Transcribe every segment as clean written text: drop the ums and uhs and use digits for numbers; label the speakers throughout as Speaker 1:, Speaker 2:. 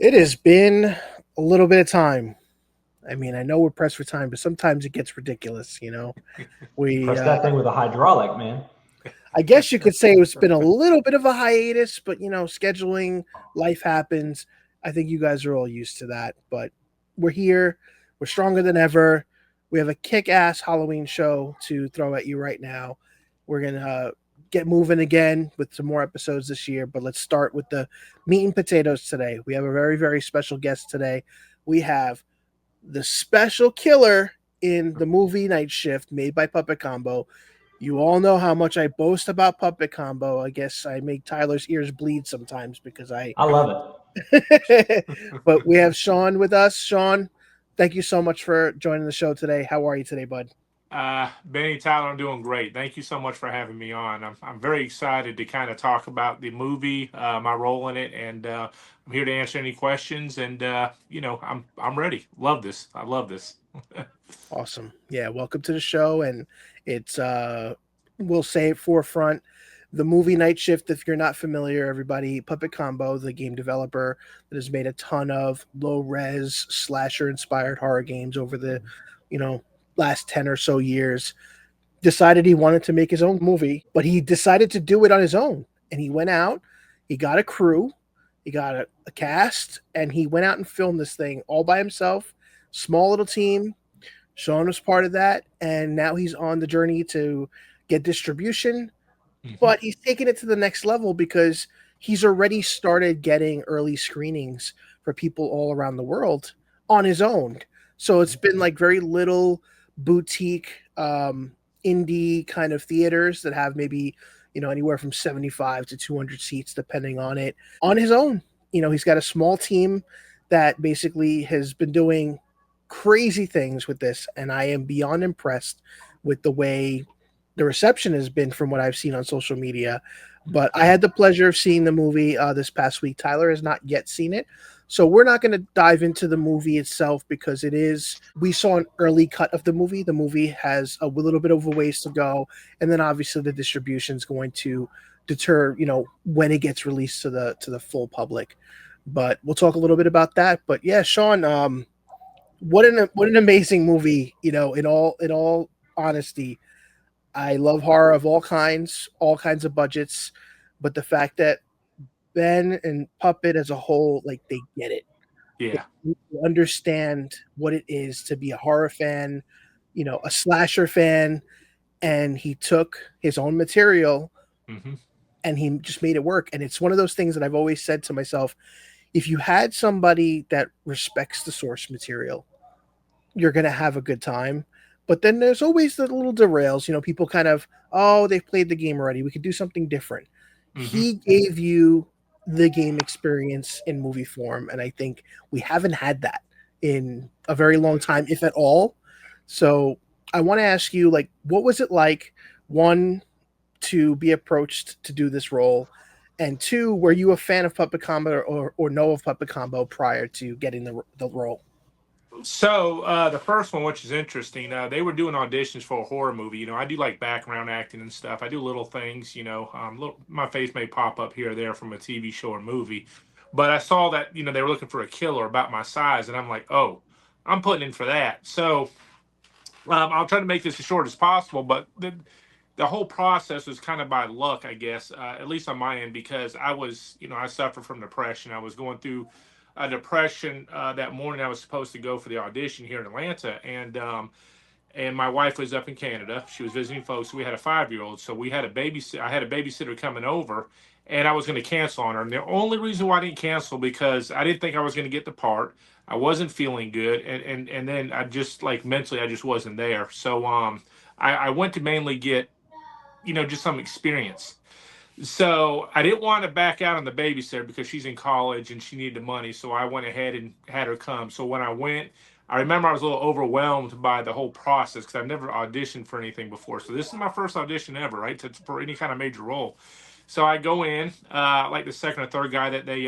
Speaker 1: It has been a little bit of time. I mean, I know we're pressed for time, but sometimes it gets ridiculous. We,
Speaker 2: Press that thing with a hydraulic, man.
Speaker 1: I guess you could say it's been a little bit of a hiatus, but scheduling, life happens. I think you guys are all used to that, but we're here. We're stronger than ever. We have a kick ass Halloween show to throw at you right now. We're going to get moving again with some more episodes this year, but let's start with the meat and potatoes today. We have a very, very special guest today. We have the special killer in the movie Night Shift made by Puppet Combo. You all know how much I boast about Puppet Combo. I guess I make Tyler's ears bleed sometimes because I.
Speaker 2: I love
Speaker 1: But we have Sean with us. Sean, thank you so much for joining the show today. How are you today, bud?
Speaker 3: Benny Tyler, I'm doing great. Thank you so much for having me on. I'm very excited to kind of talk about the movie, my role in it, and I'm here to answer any questions. And I'm ready. Love this. I love this.
Speaker 1: Awesome. Yeah, welcome to the show. And it's we'll say it forefront. The movie Night Shift, if you're not familiar, everybody, Puppet Combo, the game developer that has made a ton of low res slasher inspired horror games over the, you know, last 10 or so years, decided he wanted to make his own movie, but he decided to do it on his own. And he went out, he got a crew, he got a cast, and he went out and filmed this thing all by himself, small little team. Sean was part of that, and now he's on the journey to get distribution,
Speaker 3: Mhm.
Speaker 1: but he's taken it to the next level because he's already started getting early screenings for people all around the world on his own. So it's been like very little boutique indie kind of theaters that have maybe anywhere from 75 to 200 seats depending on it on his own. He's got a small team that basically has been doing crazy things with this, and I am beyond impressed with the way the reception has been from what I've seen on social media. But I had the pleasure of seeing the movie this past week. Tyler has not yet seen it. So we're not going to dive into the movie itself because we saw an early cut of the movie. The movie has a little bit of a ways to go. And then obviously the distribution is going to deter, when it gets released to the full public. But we'll talk a little bit about that. But yeah, Sean, what an amazing movie, in all honesty. I love horror of all kinds of budgets, but the fact that Ben and Puppet as a whole, like they get it.
Speaker 3: Yeah.
Speaker 1: They understand what it is to be a horror fan, a slasher fan, and he took his own material
Speaker 3: Hmm.
Speaker 1: and he just made it work. And it's one of those things that I've always said to myself, if you had somebody that respects the source material, you're going to have a good time. But then there's always the little derails. People kind of, oh, they've played the game already. We could do something different.
Speaker 3: Hmm.
Speaker 1: He gave you the game experience in movie form. And I think we haven't had that in a very long time, if at all. So I want to ask you, like, what was it like, one, to be approached to do this role? And two, were you a fan of Puppet Combo or know of Puppet Combo prior to getting the role?
Speaker 3: So the first one, which is interesting, they were doing auditions for a horror movie. I do like background acting and stuff. I do little things. My face may pop up here or there from a TV show or movie. But I saw that they were looking for a killer about my size, and I'm like, oh, I'm putting in for that. So I'll try to make this as short as possible. But the whole process was kind of by luck, I guess, at least on my end, because I suffer from depression. I was going through a depression that morning. I was supposed to go for the audition here in Atlanta, and my wife was up in Canada. She was visiting folks. We had a 5 year old, so we had a babysit. I had a babysitter coming over, and I was going to cancel on her. And the only reason why I didn't cancel because I didn't think I was going to get the part. I wasn't feeling good, and then I just like mentally I just wasn't there. So I went to mainly get just some experience. So I didn't want to back out on the babysitter because she's in college and she needed the money. So I went ahead and had her come. So when I went, I remember I was a little overwhelmed by the whole process because I've never auditioned for anything before. So this is my first audition ever, right, for any kind of major role. So I go in, like the second or third guy that they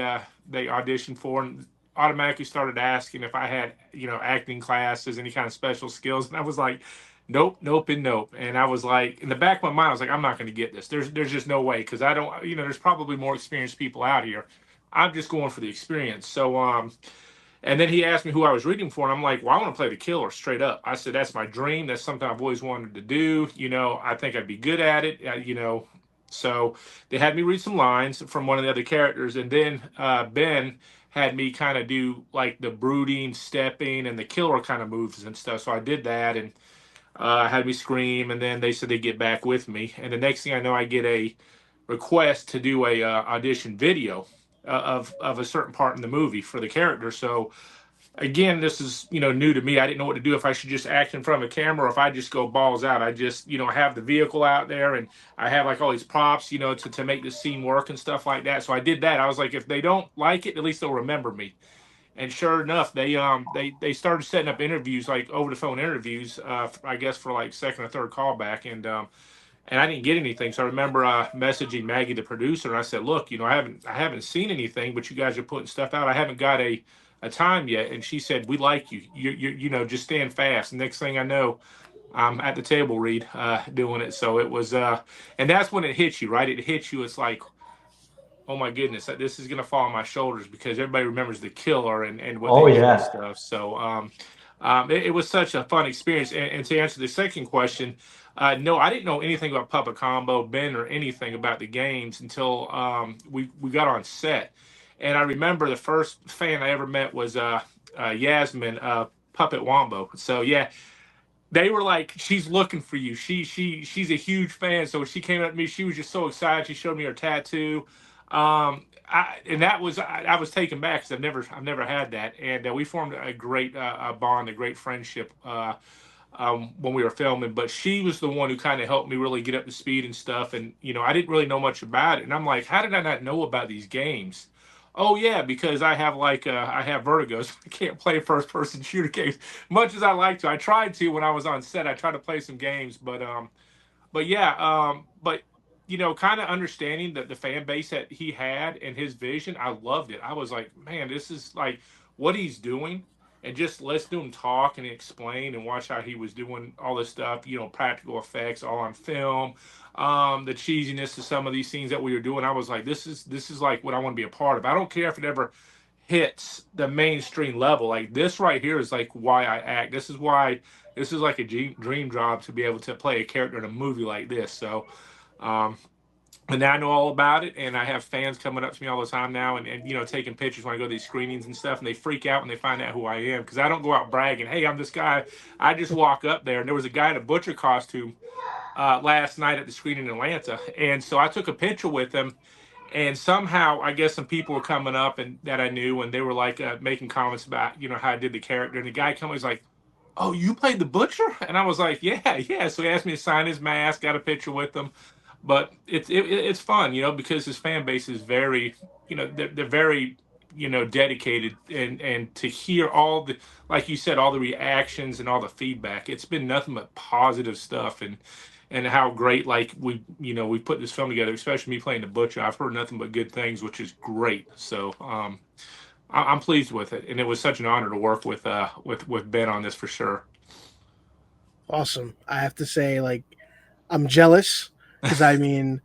Speaker 3: auditioned for, and automatically started asking if I had acting classes, any kind of special skills, and I was like, nope, nope, and nope. And I was like, in the back of my mind, I was like, I'm not going to get this. There's just no way because I don't. There's probably more experienced people out here. I'm just going for the experience. So and then he asked me who I was reading for, and I'm like, well, I want to play the killer straight up. I said, that's my dream. That's something I've always wanted to do. I think I'd be good at it. So they had me read some lines from one of the other characters, and then Ben had me kind of do like the brooding, stepping, and the killer kind of moves and stuff. So I did that, and had me scream, and then they said they'd get back with me. And the next thing I know, I get a request to do a audition video of a certain part in the movie for the character. So again, this is new to me. I didn't know what to do, if I should just act in front of a camera or if I just go balls out. I just have the vehicle out there, and I have like all these props to make the scene work and stuff like that. So I did that. I was like, if they don't like it, at least they'll remember me. And sure enough, they started setting up interviews, like over the phone interviews, I guess for like second or third callback, and I didn't get anything. So I remember messaging Maggie, the producer, and I said, "Look, I haven't seen anything, but you guys are putting stuff out. I haven't got a time yet." And she said, "We like you. Just stand fast." And next thing I know, I'm at the table read doing it. So it was, and that's when it hits you, right? It hits you. It's like, oh my goodness, this is gonna fall on my shoulders, because everybody remembers the killer and what
Speaker 2: Oh
Speaker 3: they did and
Speaker 2: yeah.
Speaker 3: stuff. So it was such a fun experience. And to answer the second question, no, I didn't know anything about Puppet Combo, Ben, or anything about the games until we got on set. And I remember the first fan I ever met was Yasmin, Puppet Wombo. So yeah, they were like, she's looking for you. She's a huge fan. So when she came up to me, she was just so excited. She showed me her tattoo. And I was taken back, because I've never had that. And we formed a great bond, a great friendship when we were filming. But she was the one who kind of helped me really get up to speed and stuff. And I didn't really know much about it. And I'm like, how did I not know about these games? Oh yeah, because I have vertigos. I can't play first person shooter games much as I like to. I tried to when I was on set. I tried to play some games, but yeah, but kind of understanding that the fan base that he had and his vision, I loved it. I was like, man, this is like what he's doing, and just let's do him talk and explain and watch how he was doing all this stuff. Practical effects, all on film. The cheesiness of some of these scenes that we were doing, I was like, this is like what I want to be a part of. I don't care if it ever hits the mainstream level. Like this right here is like why I act. This is why this is like a dream job, to be able to play a character in a movie like this. So, um, and now I know all about it, and I have fans coming up to me all the time now, and taking pictures when I go to these screenings and stuff, and they freak out when they find out who I am, because I don't go out bragging, "Hey, I'm this guy." I just walk up there, and there was a guy in a butcher costume last night at the screening in Atlanta, and so I took a picture with him, and somehow I guess some people were coming up and that I knew, and they were like making comments about how I did the character, and the guy comes was like, "Oh, you played the butcher?" And I was like, "Yeah, yeah." So he asked me to sign his mask, got a picture with him. But it's fun, because his fan base is very, they're very, dedicated, and to hear all the, like you said, all the reactions and all the feedback, it's been nothing but positive stuff. And how great, like we put this film together, especially me playing the butcher. I've heard nothing but good things, which is great. So I'm pleased with it, and it was such an honor to work with Ben on this, for sure.
Speaker 1: Awesome. I have to say, like, I'm jealous because I mean,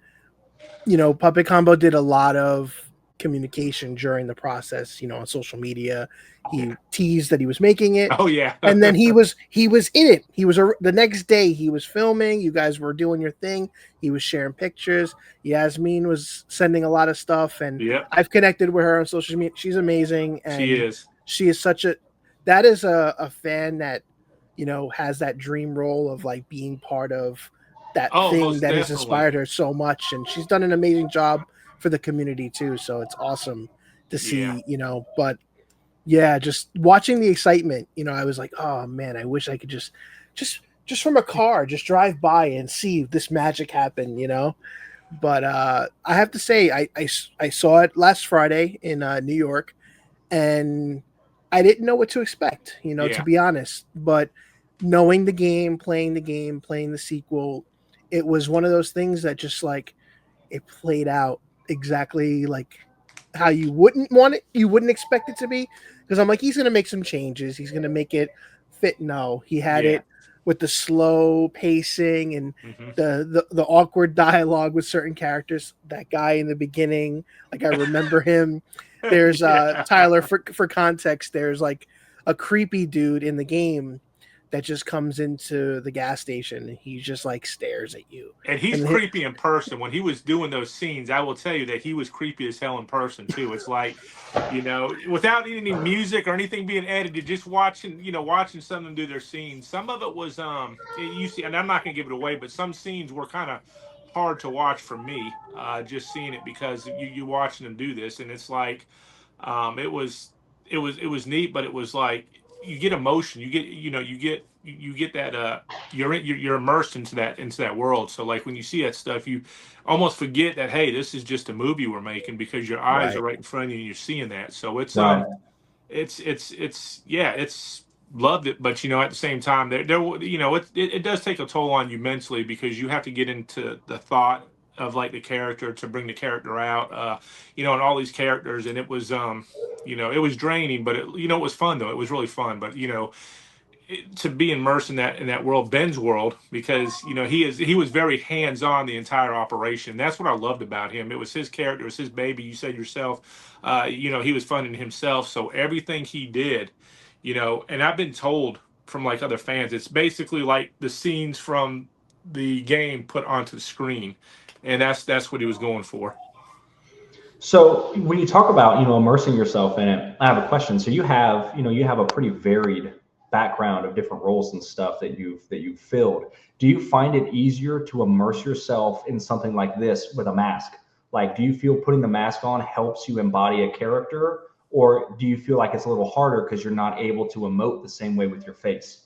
Speaker 1: Puppet Combo did a lot of communication during the process, on social media. He
Speaker 3: Yeah.
Speaker 1: teased that he was making it,
Speaker 3: Oh yeah.
Speaker 1: and then he was in it. The next day he was filming. You guys were doing your thing. He was sharing pictures. Yasmin was sending a lot of stuff, and
Speaker 3: Yep.
Speaker 1: I've connected with her on social media. She's amazing,
Speaker 3: She
Speaker 1: and
Speaker 3: is.
Speaker 1: she is such a that is a fan that has that dream role of like being part of that
Speaker 3: Oh,
Speaker 1: thing
Speaker 3: most
Speaker 1: that has
Speaker 3: definitely.
Speaker 1: inspired her so much, and she's done an amazing job for the community too. So it's awesome to
Speaker 3: Yeah.
Speaker 1: see, but yeah, just watching the excitement, I was like, oh man, I wish I could just from a car, just drive by and see this magic happen. But I have to say, I saw it last Friday in New York, and I didn't know what to expect, to
Speaker 3: Yeah.
Speaker 1: be honest. But knowing the game, playing the sequel, it was one of those things that just like it played out exactly like how you wouldn't want it, you wouldn't expect it to be. Because I'm like, he's gonna make some changes, he's gonna make it fit. No, he had
Speaker 3: Yeah.
Speaker 1: it with the slow pacing and
Speaker 3: Hmm.
Speaker 1: the awkward dialogue with certain characters. That guy in the beginning, like I remember him. There's
Speaker 3: Yeah.
Speaker 1: Tyler, for context, there's like a creepy dude in the game that just comes into the gas station and he just like stares at you.
Speaker 3: And he's
Speaker 1: And
Speaker 3: creepy in person. When he was doing those scenes, I will tell you that he was creepy as hell in person too. It's like, without any music or anything being edited, just watching some of them do their scenes. Some of it was you see, and I'm not gonna give it away, but some scenes were kind of hard to watch for me. Just seeing it because you watching them do this, and it's like, it was it was neat, but it was like you get emotion, you get that you're immersed into that world. So like when you see that stuff, you almost forget that, hey, this is just a movie we're making, because your eyes are
Speaker 1: right,
Speaker 3: right in front of you and you're seeing that. So
Speaker 2: Right.
Speaker 3: it's yeah, it's loved it, but at the same time, it does take a toll on you mentally, because you have to get into the thought of like the character to bring the character out, and all these characters, and it was draining, but it was fun though. It was really fun, but to be immersed in that world, Ben's world, because he was very hands on the entire operation. That's what I loved about him. It was his character, it was his baby. You said yourself, he was funding himself, so everything he did, and I've been told from like other fans, it's basically like the scenes from the game put onto the screen, and that's what he was going for.
Speaker 2: So when you talk about, immersing yourself in it, I have a question. So you have a pretty varied background of different roles and stuff that you've filled. Do you find it easier to immerse yourself in something like this with a mask? Like, do you feel putting the mask on helps you embody a character, or do you feel like it's a little harder because you're not able to emote the same way with your face?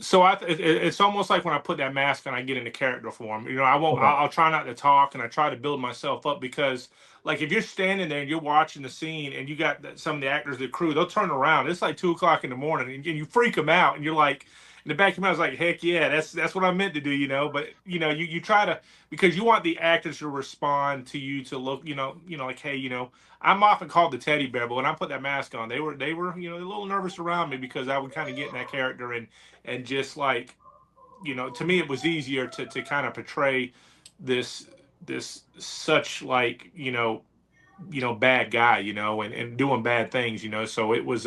Speaker 3: So it's almost like when I put that mask on, I get into character form. I won't.
Speaker 2: Okay.
Speaker 3: I'll try not to talk, and I try to build myself up, because, like, if you're standing there and you're watching the scene, and you got some of the actors, the crew, they'll turn around. It's like 2 o'clock in the morning, and you freak them out, and you're like, in the back of your mind, it's like, heck yeah, that's what I meant to do. But you try to, because you want the actors to respond to you, to look, like, hey, I'm often called the teddy bear, but when I put that mask on, they were a little nervous around me, because I would kind of get in that character, and just like, to me, it was easier to kind of portray this such, like, bad guy, and doing bad things, so it was,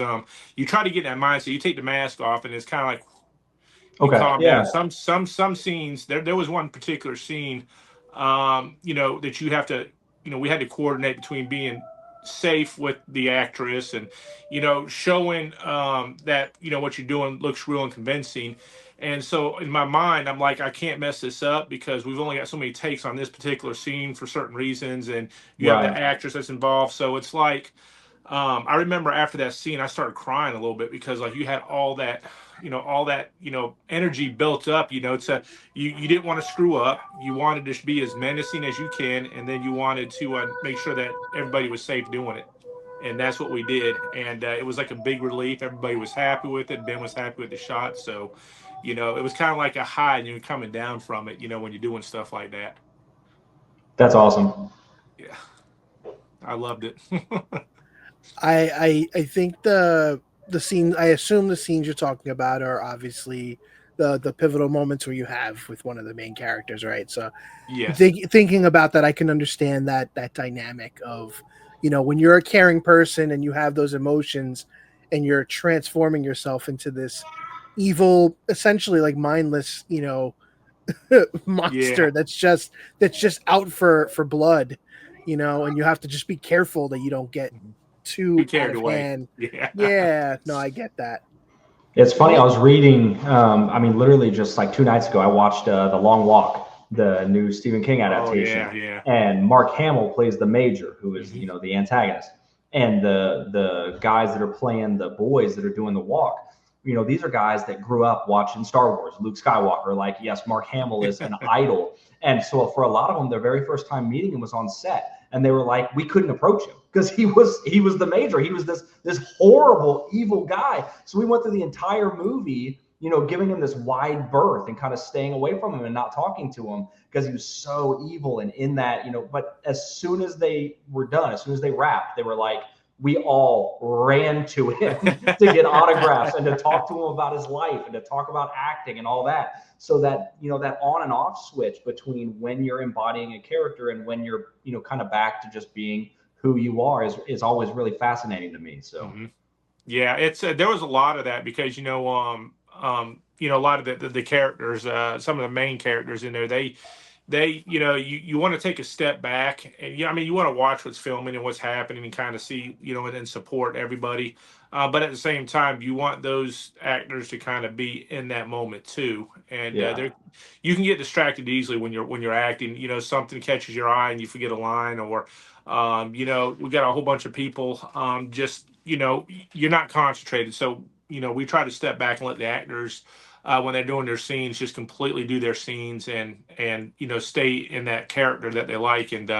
Speaker 3: you try to get in that mindset, you take the mask off, and it's kind of like you
Speaker 2: Okay.
Speaker 3: calm down.
Speaker 2: Yeah.
Speaker 3: Some scenes, there was one particular scene, that you have to, we had to coordinate between being safe with the actress, and showing, that what you're doing looks real and convincing. And so in my mind, I'm like, I can't mess this up, because we've only got so many takes on this particular scene for certain reasons, and you have the
Speaker 2: Right.
Speaker 3: actress that's involved. So it's like, I remember after that scene, I started crying a little bit, because like you had all that energy built up, to you didn't want to screw up. You wanted to be as menacing as you can, and then you wanted to make sure that everybody was safe doing it. And that's what we did. And it was like a big relief. Everybody was happy with it. Ben was happy with the shot. So, it was kind of like a high, and you're coming down from it, when you're doing stuff like that.
Speaker 2: That's awesome.
Speaker 3: Yeah, I loved it.
Speaker 1: I think the scene, I assume the scenes you're talking about are obviously the pivotal moments where you have with one of the main characters, right? So
Speaker 3: Yes.
Speaker 1: thinking about that, I can understand that dynamic of, when you're a caring person and you have those emotions and you're transforming yourself into this evil, essentially like mindless,
Speaker 3: Yeah.
Speaker 1: monster that's just out for blood, and you have to just be careful that you don't get
Speaker 3: Too
Speaker 1: too out
Speaker 3: carried
Speaker 1: of
Speaker 3: away.
Speaker 1: hand.
Speaker 3: Yeah.
Speaker 1: Yeah, no, I get that.
Speaker 2: It's funny. I
Speaker 1: What?
Speaker 2: was reading. I mean, literally just like 2 nights ago, I watched The Long Walk, the new Stephen King
Speaker 3: Oh
Speaker 2: adaptation,
Speaker 3: yeah, yeah.
Speaker 2: and Mark Hamill plays the major, who is
Speaker 3: Hmm.
Speaker 2: the antagonist, and the guys that are playing the boys that are doing the walk. These are guys that grew up watching Star Wars, Luke Skywalker. Like, yes, Mark Hamill is an idol, and so for a lot of them, their very first time meeting him was on set, and they were like, we couldn't approach him because he was the major. He was this horrible, evil guy. So we went through the entire movie, giving him this wide berth and kind of staying away from him and not talking to him because he was so evil and in that. But as soon as they were done, as soon as they wrapped, they were like, we all ran to him to get autographs and to talk to him about his life and to talk about acting and all that. So that, that on and off switch between when you're embodying a character and when you're, kind of back to just being who you are is always really fascinating to me. So.
Speaker 3: Mm-hmm. Yeah, it's there was a lot of that because a lot of the characters, some of the main characters in there, they you want to take a step back and I mean you want to watch what's filming and what's happening and kind of see and then support everybody, but at the same time you want those actors to kind of be in that moment too, and you can get distracted easily when you're acting. Something catches your eye and you forget a line, or we got a whole bunch of people, just you're not concentrated, so we try to step back and let the actors, when they're doing their scenes, just completely do their scenes and stay in that character that they like. And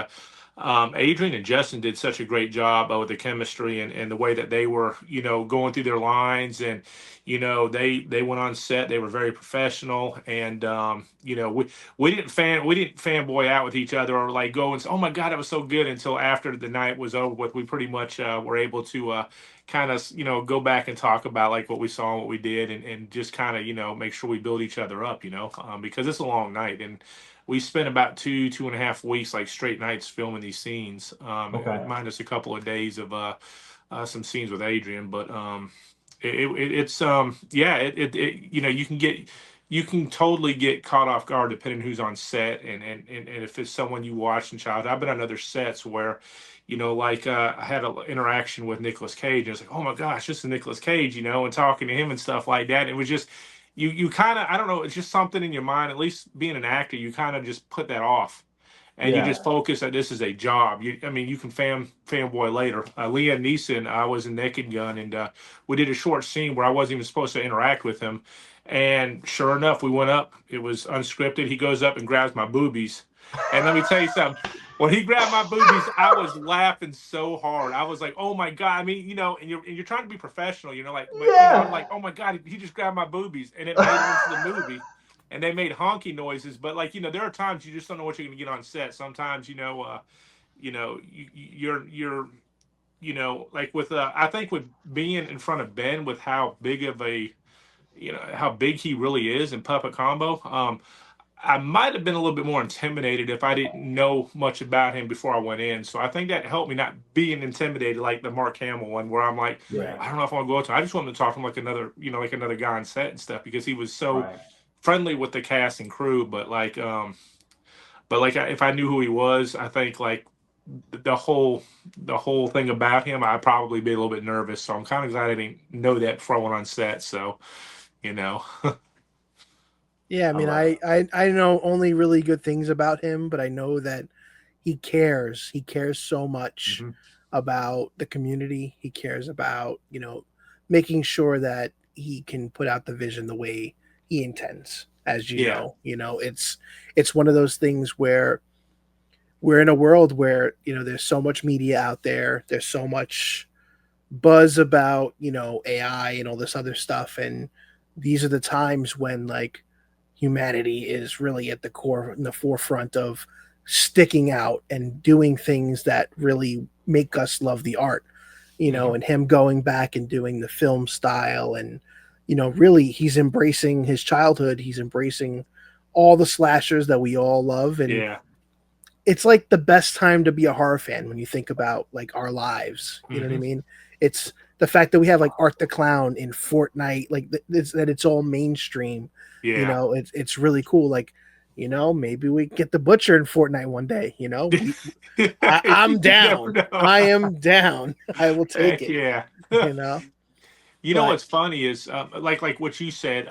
Speaker 3: Adrian and Justin did such a great job with the chemistry and the way that they were going through their lines, and they went on set. They were very professional, and we didn't fanboy out with each other or like go and say, oh my god, that was so good, until after the night was over with. We pretty much were able to kind of go back and talk about like what we saw and what we did, and just kind of make sure we build each other up, because it's a long night, and we spent about 2.5 weeks, like straight nights, filming these scenes, minus a couple of days of some scenes with Adrian. But you can totally get caught off guard depending who's on set, and if it's someone you watched in childhood. I've been on other sets where I had an interaction with Nicolas Cage, and it's like, oh my gosh, this is Nicolas Cage, and talking to him and stuff like that. It was just, you kind of, I don't know, it's just something in your mind, at least being an actor, you kind of just put that off. And you just focus that this is a job. You can fanboy later. Liam Neeson, I was in Naked Gun, and we did a short scene where I wasn't even supposed to interact with him. And sure enough, we went up. It was unscripted. He goes up and grabs my boobies. And let me tell you something. When he grabbed my boobies, I was laughing so hard. I was like, "Oh my god!" I mean, and you're trying to be professional, I'm like, "Oh my god, he just grabbed my boobies," and it made it into the movie. And they made honky noises, but there are times you just don't know what you're going to get on set. Sometimes, you're like with I think with being in front of Ben, with how big of a how big he really is in Puppet Combo. I might have been a little bit more intimidated if I didn't know much about him before I went in. So I think that helped me not being intimidated like the Mark Hamill one, where I'm like, I don't know if I want to go to. I just wanted to talk to him like another guy on set and stuff, because he was so friendly with the cast and crew. But if I knew who he was, I think like the whole thing about him, I'd probably be a little bit nervous. So I'm kind of glad I didn't know that before I went on set. So,
Speaker 1: Yeah, I mean, I know only really good things about him, but I know that he cares. He cares so much about the community. He cares about, making sure that he can put out the vision the way he intends. As you know, it's one of those things where we're in a world where, there's so much media out there. There's so much buzz about, AI and all this other stuff. And these are the times when like humanity is really at the core, in the forefront of sticking out and doing things that really make us love the art, and him going back and doing the film style, and really he's embracing his childhood. He's embracing all the slashers that we all love, and it's like the best time to be a horror fan when you think about like our lives. You know what I mean? It's the fact that we have like Art the Clown in Fortnite, like that it's all mainstream. It's really cool. Like, maybe we get the Butcher in Fortnite one day. I'm down. I am down. I will take it.
Speaker 3: Yeah. What's funny is like what you said.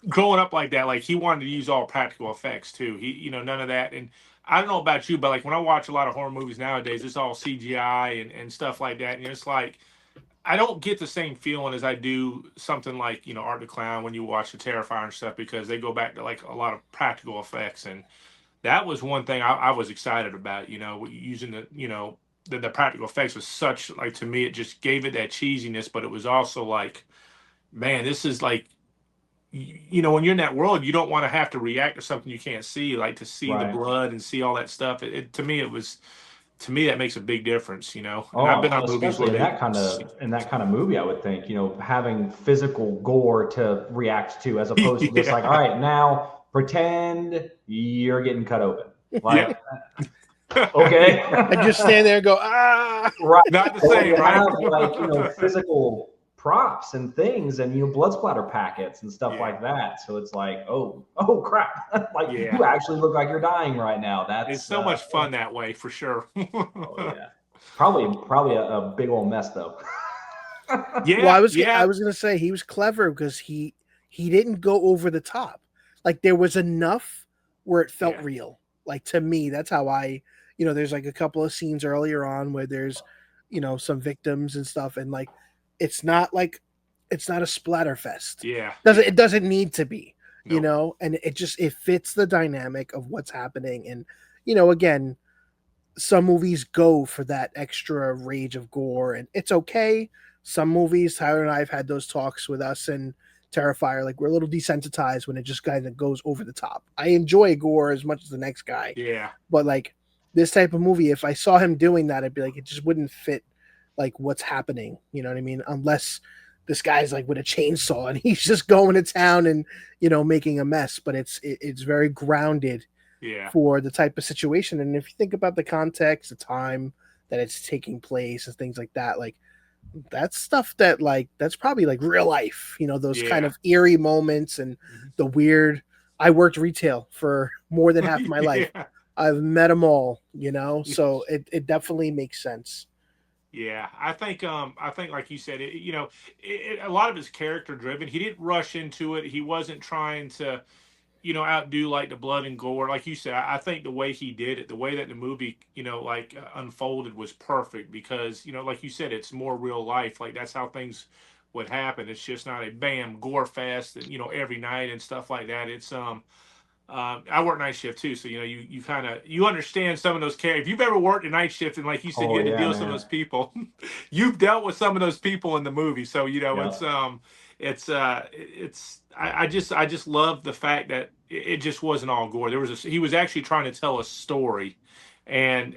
Speaker 3: Growing up like that, like he wanted to use all practical effects too. He, none of that. And I don't know about you, but like when I watch a lot of horror movies nowadays, it's all CGI and stuff like that. And it's like, I don't get the same feeling as I do something like, Art the Clown when you watch the Terrifier and stuff, because they go back to like a lot of practical effects. And that was one thing I was excited about, using the practical effects was such, like, to me, it just gave it that cheesiness, but it was also like, man, this is like, when you're in that world, you don't want to have to react to something you can't see, like to see the blood and see all that stuff. To me, it was to me that makes a big difference, And
Speaker 2: Oh,
Speaker 3: I've been on movies
Speaker 2: especially
Speaker 3: where
Speaker 2: in that kind of movie, I would think, having physical gore to react to, as opposed to just like, all right, now pretend you're getting cut open. Like, okay.
Speaker 1: I just stand there and go, ah.
Speaker 2: Right.
Speaker 3: Not the
Speaker 2: So
Speaker 3: same,
Speaker 2: you
Speaker 3: right?
Speaker 2: have like, physical props and things and, blood splatter packets and stuff like that. So it's like, oh crap. Like you actually look like you're dying right now.
Speaker 3: It's so much fun that way, for sure.
Speaker 2: Oh yeah. Probably a big old mess though.
Speaker 1: Well, I was gonna say he was clever because he didn't go over the top. Like there was enough where it felt real. Like to me, that's how I, there's like a couple of scenes earlier on where there's, some victims and stuff, and like it's not a splatter fest.
Speaker 3: Yeah.
Speaker 1: It doesn't need to be,
Speaker 3: Nope.
Speaker 1: and it fits the dynamic of what's happening. And, again, some movies go for that extra rage of gore, and it's okay. Some movies, Tyler and I have had those talks with us and Terrifier, like we're a little desensitized when it just kind of goes over the top. I enjoy gore as much as the next guy.
Speaker 3: Yeah.
Speaker 1: But like this type of movie, if I saw him doing that, I'd be like, it just wouldn't fit like what's happening. You know what I mean? Unless this guy's like with a chainsaw and he's just going to town and, making a mess. But it's very grounded for the type of situation. And if you think about the context, the time that it's taking place and things like that, like that's stuff that like that's probably like real life, those kind of eerie moments and the weird. I worked retail for more than half of my life. I've met them all, so it definitely makes sense.
Speaker 3: Yeah, I think like you said, a lot of his character driven. He didn't rush into it. He wasn't trying to, outdo like the blood and gore. Like you said, I think the way he did it, the way that the movie, unfolded was perfect because, like you said, it's more real life. Like that's how things would happen. It's just not a bam gore fest, every night and stuff like that. It's I work night shift too, so you kind of you understand some of those characters. If you've ever worked a night shift and like you said, you had to deal with some of those people, you've dealt with some of those people in the movie. So I just love the fact that it just wasn't all gore. He was actually trying to tell a story, and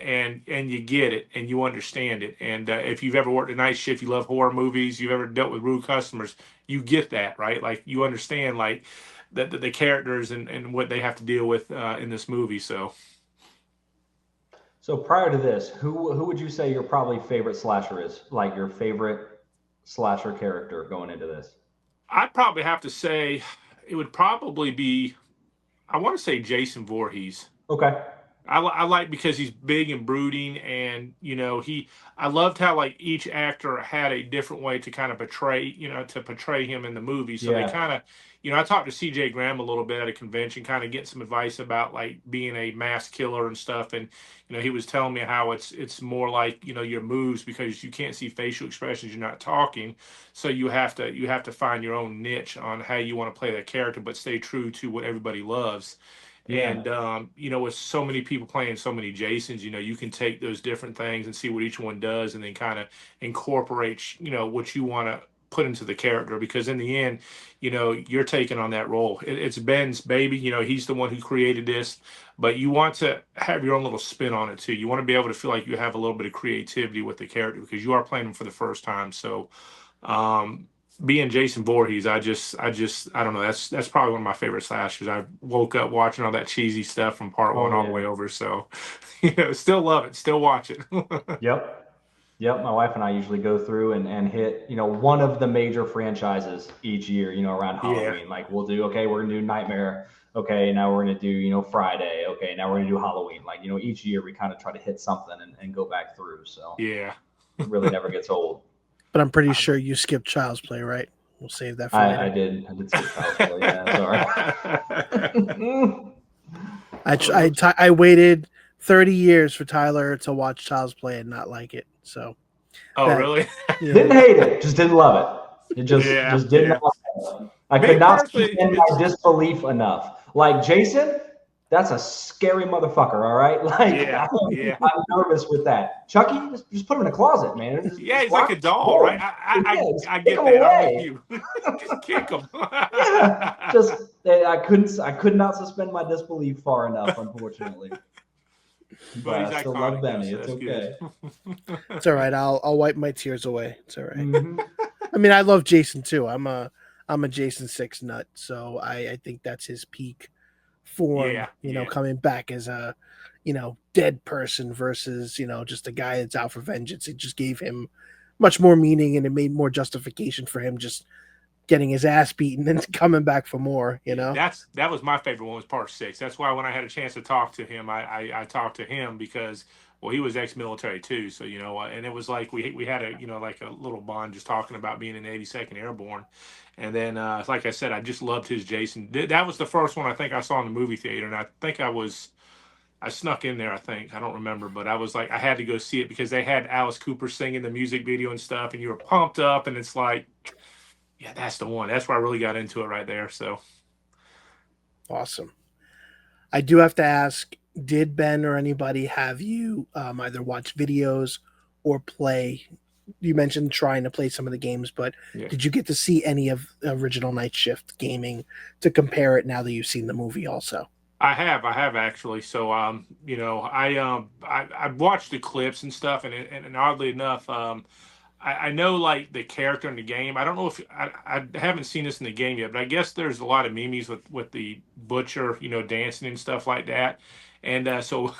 Speaker 3: you get it and you understand it. And if you've ever worked a night shift, you love horror movies, you've ever dealt with rude customers, you get that, right? Like you understand like the characters and what they have to deal with in this movie. So
Speaker 2: prior to this, who would you say your probably favorite slasher is? Like your favorite slasher character going into this?
Speaker 3: I'd probably have to say it would probably be, I want to say Jason Voorhees.
Speaker 2: Okay.
Speaker 3: I like because he's big and brooding, and I loved how like each actor had a different way to kind of portray him in the movie. So they kind of, I talked to CJ Graham a little bit at a convention, kind of getting some advice about like being a mass killer and stuff. And he was telling me how it's more like your moves, because you can't see facial expressions, you're not talking, so you have to find your own niche on how you want to play that character, but stay true to what everybody loves. Yeah. And with so many people playing so many Jasons, you can take those different things and see what each one does, and then kind of incorporate what you want to put into the character, because in the end, you're taking on that role. It's Ben's baby. He's the one who created this, but you want to have your own little spin on it too. You want to be able to feel like you have a little bit of creativity with the character, because you are playing them for the first time. So being Jason Voorhees, I don't know. That's probably one of my favorite slashers. I woke up watching all that cheesy stuff from part one all the way over. So, still love it. Still watch it.
Speaker 2: Yep. My wife and I usually go through and hit, one of the major franchises each year, around Halloween. Yeah. Like we'll do, okay, we're going to do Nightmare. Okay, now we're going to do, Friday. Okay, now we're going to do Halloween. Like, each year we kind of try to hit something and go back through. So
Speaker 3: yeah,
Speaker 2: it really never gets old.
Speaker 1: But I'm pretty sure you skipped Child's Play, right? We'll save that for later.
Speaker 2: I did skip Child's Play. Yeah, sorry.
Speaker 1: I waited 30 years for Tyler to watch Child's Play and not like it. So.
Speaker 3: Really?
Speaker 2: Didn't hate it, just didn't love it. It just did not. I could not suspend my disbelief enough. Like Jason, that's a scary motherfucker. All right, like I'm nervous with that. Chucky, just put him in a closet, man.
Speaker 3: He's like a doll, right? I get that. I'm with you. Just kick him.
Speaker 2: I could not suspend my disbelief far enough, unfortunately.
Speaker 3: but
Speaker 2: But
Speaker 3: he's
Speaker 2: I still love
Speaker 3: iconic though,
Speaker 2: Benny.
Speaker 3: so
Speaker 2: It's
Speaker 3: that's good.
Speaker 2: okay.
Speaker 1: It's all right. I'll wipe my tears away. It's all right.
Speaker 2: Hmm.
Speaker 1: I mean, I love Jason too. I'm a Jason 6 nut, so I think that's his peak form.
Speaker 3: Yeah,
Speaker 1: You know,
Speaker 3: yeah.
Speaker 1: coming back as a dead person versus just a guy that's out for vengeance. It just gave him much more meaning, and it made more justification for him just getting his ass beaten and coming back for more. You
Speaker 3: Yeah,
Speaker 1: know.
Speaker 3: that was my favorite one was part six. That's why when I had a chance to talk to him, I talked to him because well he was ex-military too, so and it was like we had a like a little bond just talking about being in the 82nd Airborne, and then like I said, I just loved his Jason. That was the first one I think I saw in the movie theater, and I think I snuck in there. I think I don't remember, but I was like I had to go see it because they had Alice Cooper singing the music video and stuff, and you were pumped up, and it's like yeah, that's the one. That's where I really got into it right there. So.
Speaker 1: Awesome. I do have to ask, did Ben or anybody have you either watch videos or play? You mentioned trying to play some of the games, but
Speaker 3: Yeah.
Speaker 1: did you get to see any of original Night Shift gaming to compare it now that you've seen the movie also?
Speaker 3: I have actually. So, I watched the clips and stuff, and oddly enough, I know like the character in the game. I don't know if I haven't seen this in the game yet, but I guess there's a lot of memes with the butcher, dancing and stuff like that. And so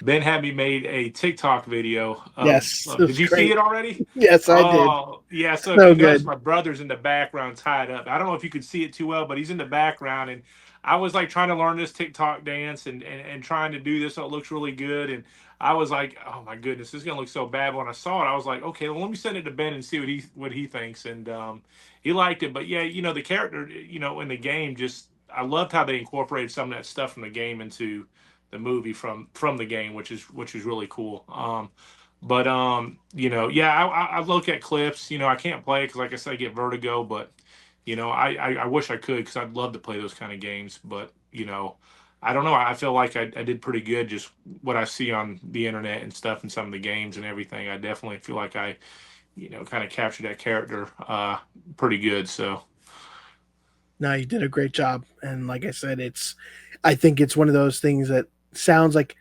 Speaker 3: Ben had me made a TikTok video
Speaker 1: Yes, it
Speaker 3: did
Speaker 1: was
Speaker 3: you see
Speaker 1: great.
Speaker 3: it already?
Speaker 1: Yes, I did.
Speaker 3: Oh, yeah. So if
Speaker 1: So
Speaker 3: you notice,
Speaker 1: good.
Speaker 3: my brother's in the background tied up. I don't know if you could see it too well, but he's in the background. And I was like trying to learn this TikTok dance and trying to do this. So it looks really good. And I was like, oh my goodness, this is going to look so bad. When I saw it, I was like, okay, well, let me send it to Ben and see what he thinks. And he liked it. But yeah, the character, in the game, just I loved how they incorporated some of that stuff from the game into the movie from the game, which is really cool. But yeah, I look at clips. I can't play it because, like I said, I get vertigo. But I wish I could because I'd love to play those kind of games. But I don't know. I feel like I did pretty good. Just what I see on the internet and stuff, and some of the games and everything. I definitely feel like I kind of captured that character pretty good. So
Speaker 1: No, you did a great job. And like I said, I think it's one of those things that sounds like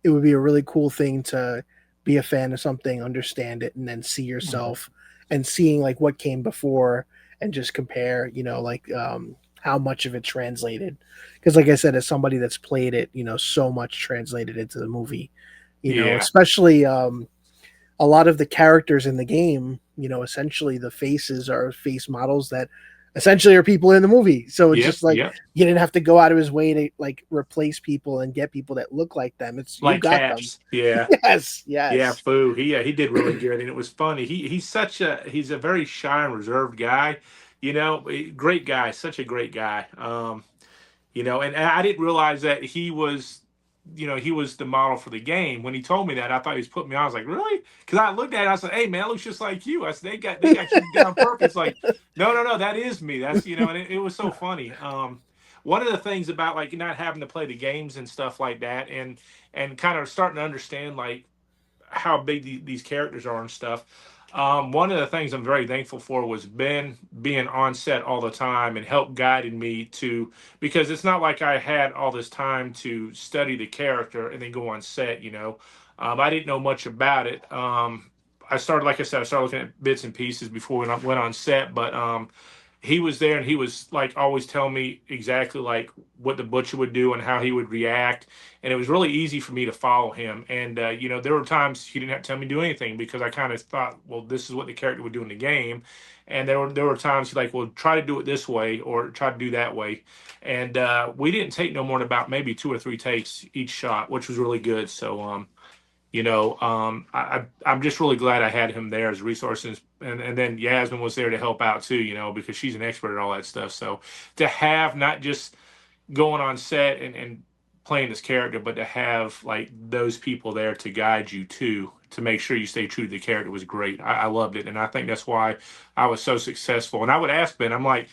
Speaker 1: it would be a really cool thing to be a fan of something, understand it, and then see
Speaker 2: Mhm.
Speaker 1: yourself and seeing like what came before and just compare, like how much of it translated. Because like I said, as somebody that's played it, so much translated into the movie,
Speaker 3: yeah,
Speaker 1: especially a lot of the characters in the game, essentially the faces are face models that essentially are people in the movie. So it's
Speaker 3: yep,
Speaker 1: just like
Speaker 3: yep.
Speaker 1: you didn't have to go out of his way to like replace people and get people that look like them. It's you
Speaker 3: Like
Speaker 1: got them.
Speaker 3: Caps. Yeah.
Speaker 1: Yes,
Speaker 3: Yeah,
Speaker 1: yes.
Speaker 3: Foo. He did really good, and it was funny. He's a very shy and reserved guy. Great guy, such a great guy. And I didn't realize that he was the model for the game. When he told me that, I thought he was putting me on. I was like, really? Because I looked at it, I said, hey man, it looks just like you. I said, they got you down perfect. It's like, no, no, no, that is me. That's and it was so funny. One of the things about like not having to play the games and stuff like that, and kind of starting to understand like how big these characters are and stuff. One of the things I'm very thankful for was Ben being on set all the time and help guiding me to because it's not like I had all this time to study the character and then go on set. I didn't know much about it. I started, like I said, I started looking at bits and pieces before when I went on set, but he was there and he was like always telling me exactly like what the butcher would do and how he would react, and it was really easy for me to follow him. And there were times he didn't have to tell me to do anything because I kind of thought, well, this is what the character would do in the game. And there were times he's like, well, try to do it this way or try to do that way. And we didn't take no more than about maybe 2 or 3 takes each shot, which was really good. So I'm just really glad I had him there as resources, and then Yasmin was there to help out too, because she's an expert at all that stuff. So to have not just going on set and playing this character, but to have like those people there to guide you to make sure you stay true to the character was great. I loved it, and I think that's why I was so successful. And I would ask Ben, I'm like,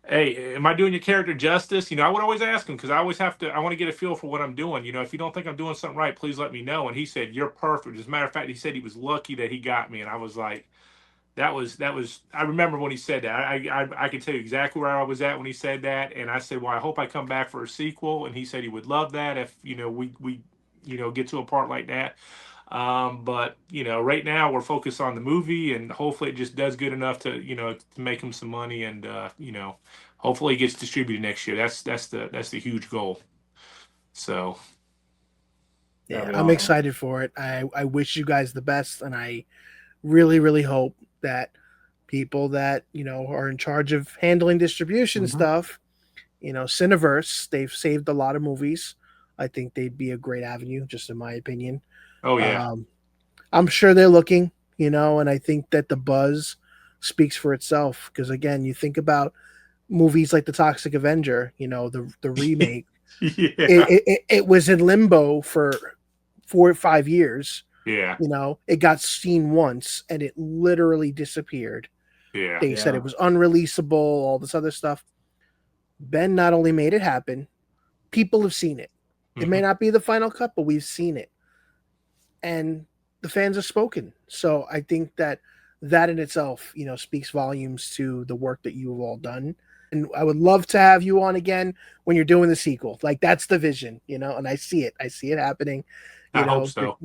Speaker 3: hey, am I doing your character justice? I would always ask him because I always have to. I want to get a feel for what I'm doing. If you don't think I'm doing something right, please let me know. And he said you're perfect. As a matter of fact, he said he was lucky that he got me, and I was like, that was. I remember when he said that. I can tell you exactly where I was at when he said that, and I said, well, I hope I come back for a sequel. And he said he would love that if we get to a part like that. But right now we're focused on the movie, and hopefully it just does good enough to make him some money, and hopefully it gets distributed next year. That's the huge goal. So
Speaker 1: Yeah,
Speaker 2: be
Speaker 1: I'm
Speaker 2: awesome.
Speaker 1: excited for it. I wish you guys the best, and I really, really hope that people that are in charge of handling distribution
Speaker 2: Mhm.
Speaker 1: stuff, Cineverse, they've saved a lot of movies. I think they'd be a great avenue, just in my opinion.
Speaker 3: oh yeah.
Speaker 1: Um, I'm sure they're looking, and I think that the buzz speaks for itself. Because again, you think about movies like The Toxic Avenger, the remake.
Speaker 3: Yeah.
Speaker 1: It was in limbo for 4 or 5 years.
Speaker 3: Yeah.
Speaker 1: It got seen once and it literally disappeared.
Speaker 3: Yeah.
Speaker 1: They said
Speaker 2: Yeah.
Speaker 1: it was unreleasable, all this other stuff. Ben not only made it happen, people have seen it. It may
Speaker 3: Mhm.
Speaker 1: not be the final cut, but we've seen it. And the fans have spoken. So I think that in itself, speaks volumes to the work that you have all done. And I would love to have you on again when you're doing the sequel. Like that's the vision, and I see it. I see it happening.
Speaker 3: I hope so.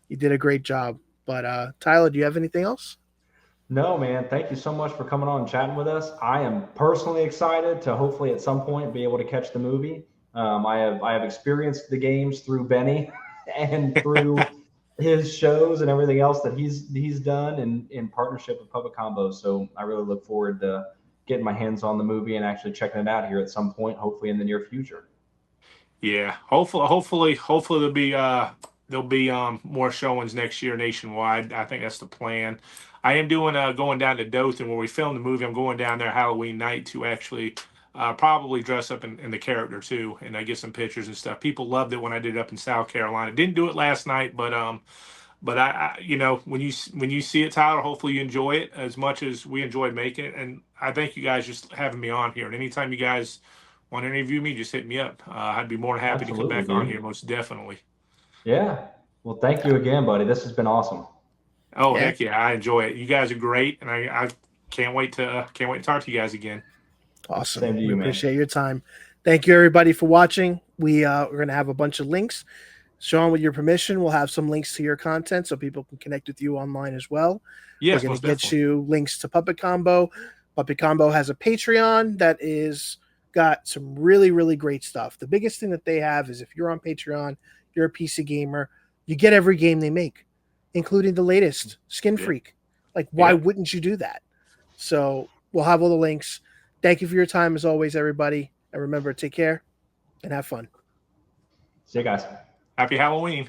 Speaker 1: You did a great job. But Tyler, do you have anything else?
Speaker 2: No, man. Thank you so much for coming on and chatting with us. I am personally excited to hopefully at some point be able to catch the movie. I have experienced the games through Benny and through his shows and everything else that he's done in partnership with Public Combo. So I really look forward to getting my hands on the movie and actually checking it out here at some point, hopefully in the near future.
Speaker 3: Yeah, hopefully there'll be more showings next year nationwide. I think that's the plan. I am doing going down to Dothan where we filmed the movie. I'm going down there Halloween night to actually probably dress up in the character too, and I get some pictures and stuff. People loved it when I did it up in South Carolina. Didn't do it last night, but when you see it, Tyler, hopefully you enjoy it as much as we enjoyed making it. And I thank you guys just having me on here. And anytime you guys want to interview me, just hit me up. I'd be more than happy to come
Speaker 2: Absolutely,
Speaker 3: back on here,
Speaker 2: dude.
Speaker 3: most definitely.
Speaker 2: Yeah. Well, thank you again, buddy. This has been awesome.
Speaker 3: Oh
Speaker 1: Yeah.
Speaker 3: heck yeah, I enjoy it. You guys are great, and I can't wait to talk to you guys again.
Speaker 1: Awesome.
Speaker 2: Same to
Speaker 1: We
Speaker 2: you, man.
Speaker 1: appreciate your time. Thank you everybody for watching. We're gonna have a bunch of links. Sean, with your permission, we'll have some links to your content so people can connect with you online as well. We're
Speaker 3: Yes,
Speaker 1: gonna
Speaker 3: most
Speaker 1: get
Speaker 3: definitely.
Speaker 1: you links to Puppet Combo. Puppet Combo has a Patreon that is got some really, really great stuff. The biggest thing that they have is if you're on Patreon, you're a PC gamer, you get every game they make, including the latest Skin
Speaker 3: Yeah.
Speaker 1: Freak. Like, why
Speaker 3: Yeah.
Speaker 1: wouldn't you do that? So we'll have all the links. Thank you for your time as always, everybody. And remember, take care and have fun.
Speaker 2: See you guys.
Speaker 3: Happy Halloween.